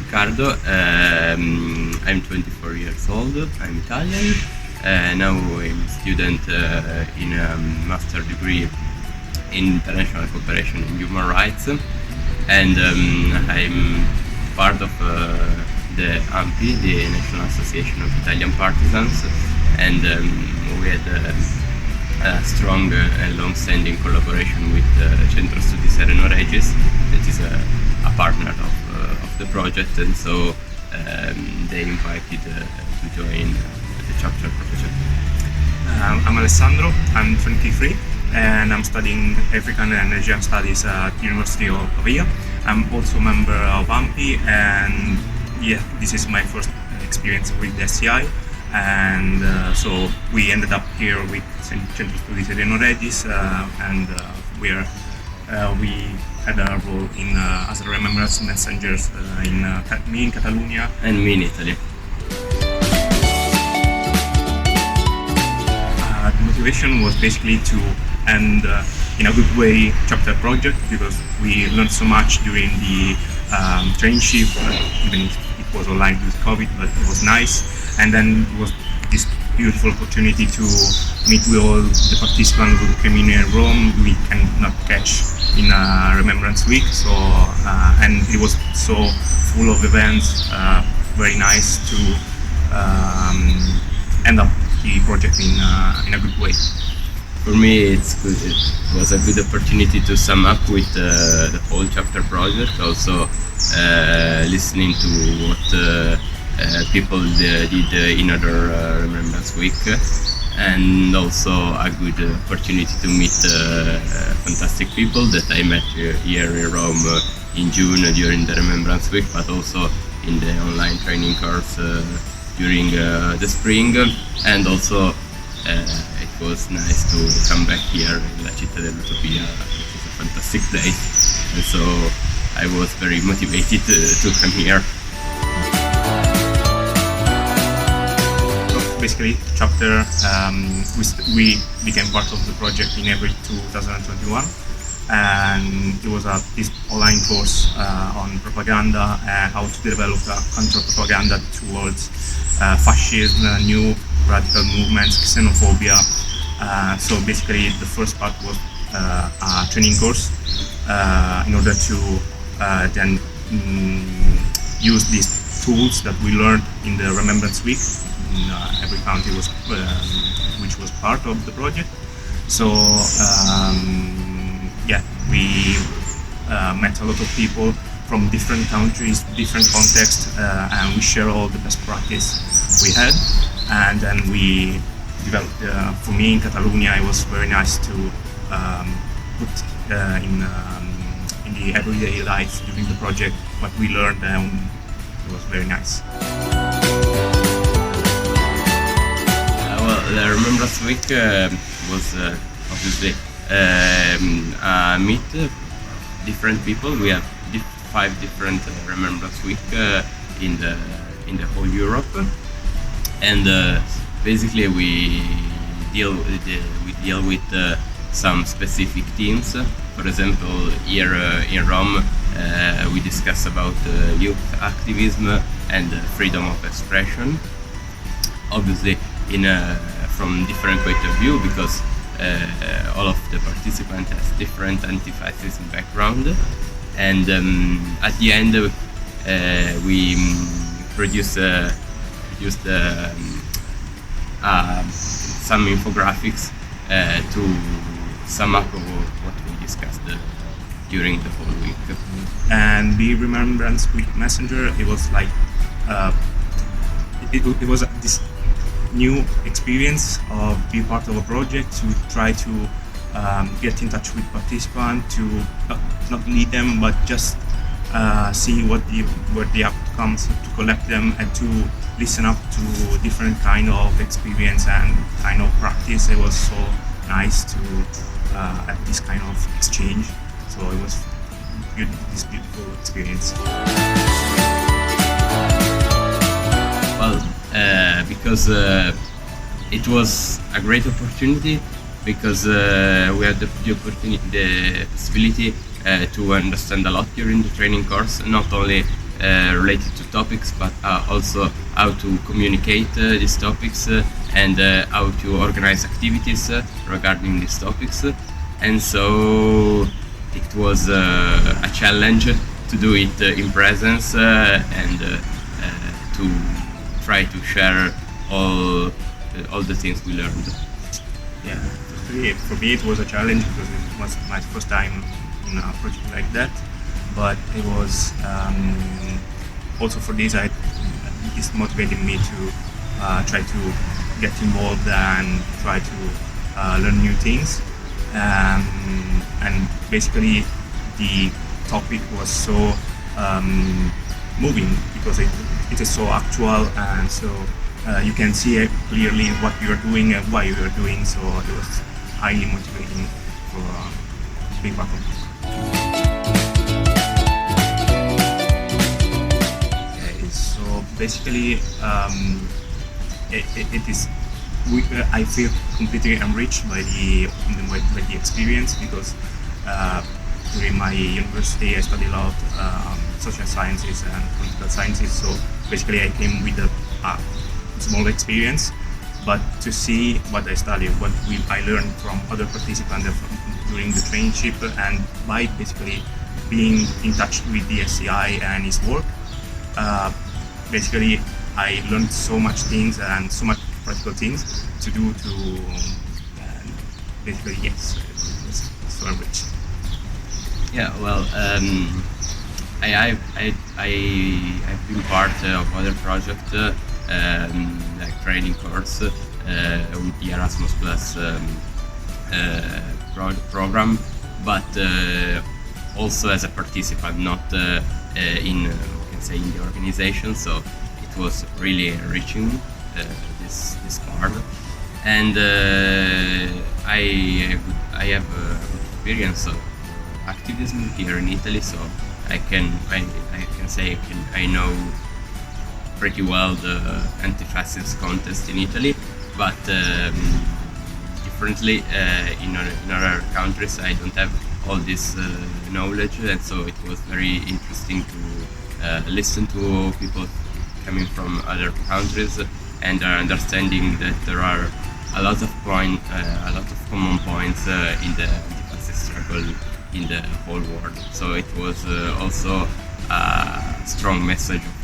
Riccardo. I'm 24 years old. I'm Italian. Now I'm a student in a master degree in international cooperation in human rights, and I'm part of the AMPI, the National Association of Italian Partisans, and we had a strong and long-standing collaboration with Centro Studi Sereno Regis, that is a partner of the project, and so they invited to join the chapter project. I'm Alessandro, I'm 23 and I'm studying African and Asian Studies at the University of Pavia. I'm also a member of AMPI, and yeah, this is my first experience with the SCI, and so we ended up here with Centro Studi Sereno Regis, and we had a role in as a remembrance messengers me in Catalonia and me in Italy. The motivation was basically to end in a good way chapter project, because we learned so much during the traineeship, even if it was online due to COVID, but it was nice. And then it was this beautiful opportunity to meet with all the participants who came in Rome. We cannot catch in Remembrance Week, so and it was so full of events, very nice to end up the project in a good way. For me, it's good. It was a good opportunity to sum up with the whole chapter project. Also, listening to what people did in other Remembrance Week, and also a good opportunity to meet fantastic people that I met here in Rome in June during the Remembrance Week, but also in the online training course during the spring, and also it was nice to come back here in La Città dell'Utopia, which is a fantastic place, and so I was very motivated to come here. Basically, chapter we became part of the project in April 2021, and it was this online course on propaganda and how to develop a counter-propaganda towards fascism, new radical movements, xenophobia. So basically, the first part was a training course in order to then use these tools that we learned in the Remembrance Week. Every country was which was part of the project. So yeah, we met a lot of people from different countries, different contexts, and we share all the best practice we had. And then we developed. For me in Catalonia, it was very nice to put in the everyday life during the project what we learned, and it was very nice. Well, the Remembrance Week was obviously meet different people. We have 5 different Remembrance Week in the whole Europe, and basically we deal with some specific themes. For example, here in Rome, we discuss about youth activism and freedom of expression. Obviously, from different point of view, because all of the participants has different anti-fascism background, and at the end we produced some infographics to sum up what we discussed during the whole week. And the Remembrance Week Messenger, it was like it was this new experience of being part of a project, to try to get in touch with participants, to not lead them, but just see what the outcomes, to collect them and to listen up to different kind of experience and kind of practice. It was so nice to have this kind of exchange. So it was this beautiful experience. Well, because it was a great opportunity, because we had the opportunity, the possibility to understand a lot during the training course, not only related to topics, but also how to communicate these topics and how to organize activities regarding these topics. And so it was a challenge to do it in presence and to try to share all the things we learned. Yeah, for me it was a challenge because it was my first time in a project like that. But it was also for this, it's motivating me to try to get involved and try to learn new things. And basically, the topic was so moving because it is so actual, and so you can see clearly what you are doing and why you are doing. So it was highly motivating for being part of it. Okay, so basically, it is. I feel completely enriched by the experience because during my university I studied a lot social sciences and political sciences. So basically, I came with a small experience, but to see what I studied, I learned from other participants during the traineeship, and by basically being in touch with the SCI and his work, basically I learned so much things and so much practical things to do to basically yes, it was so enriched. Yeah, well, I've been part of other projects like training course with the Erasmus Plus program, but also as a participant, not in we can say in the organization. So it was really enriching this part, and I have a good experience of activism here in Italy, so I can say I know pretty well the anti-fascist contest in Italy, but differently in other countries I don't have all this knowledge, and so it was very interesting to listen to people coming from other countries and understanding that there are a lot of common points in the anti-fascist struggle in the whole world. So it was also a strong message of